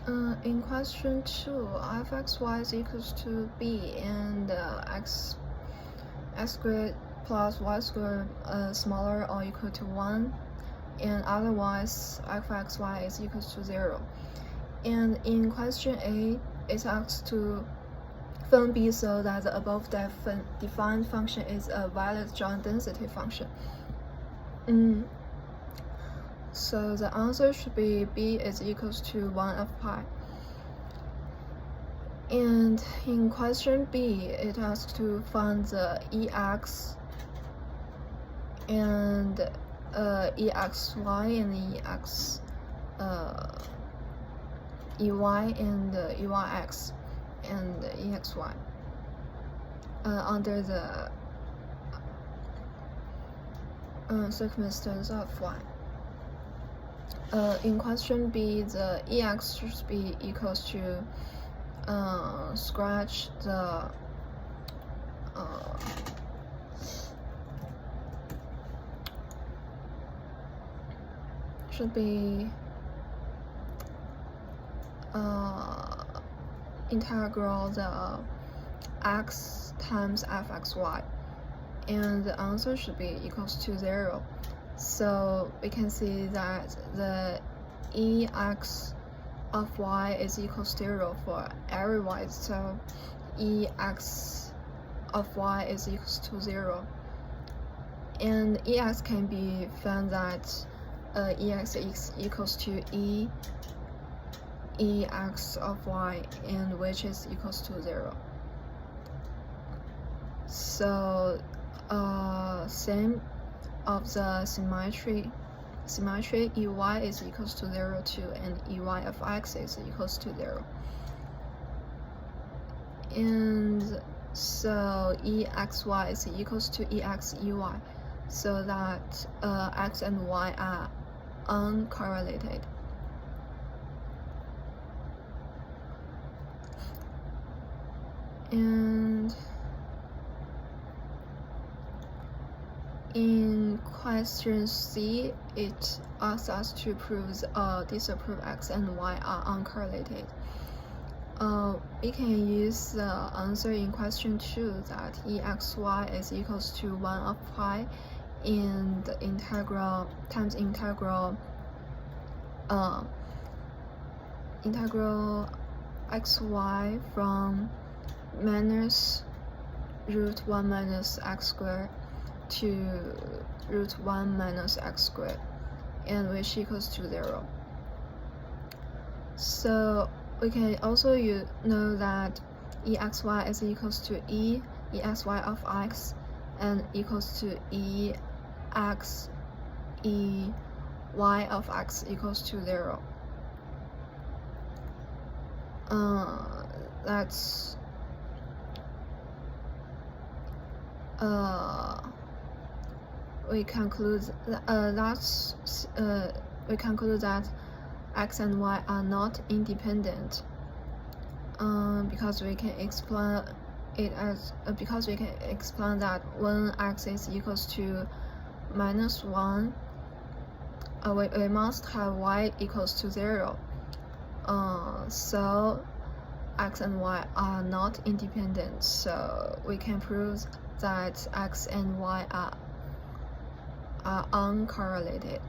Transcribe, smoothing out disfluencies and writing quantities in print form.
In question 2, f(x, y) is equals to b and x squared plus y squared smaller or equal to 1, and otherwise f(x, y) is equals to 0. And in question A, it asks to find B so that the above defined function is a valid joint density function. So the answer should be B is equals to 1 of pi. And in question B, it asks to find the EX and EXY and EY and EYX and EXY under the circumstance of y. In question B, the EX should be equals to scratch the should be integral the x times f(x, y), and the answer should be equals to 0. So we can see that the EX of y is equals to 0 for every y, so EX of y is equals to 0. And EX can be found that EX is equals to EX of y, and which is equals to 0. So same of the symmetry EY is equals to 0 too, and EY of x is equals to 0. And so EXY is equals to EXEY, so that x and y are uncorrelated. And in question C, it asks us to prove disapprove x and y are uncorrelated. We can use the answer in question 2 that EXY is equals to 1 of pi, and the integral times integral xy from minus root 1 minus x squared to root 1 minus x squared, and which equals to 0. So we can also know that EXY is equals to EXY of x and equals to EXEY of x equals to 0. We conclude that x and y are not independent, because we can explain that when x is equals to minus 1, we must have y equals to 0. So x and y are not independent, so we can prove that x and y are uncorrelated.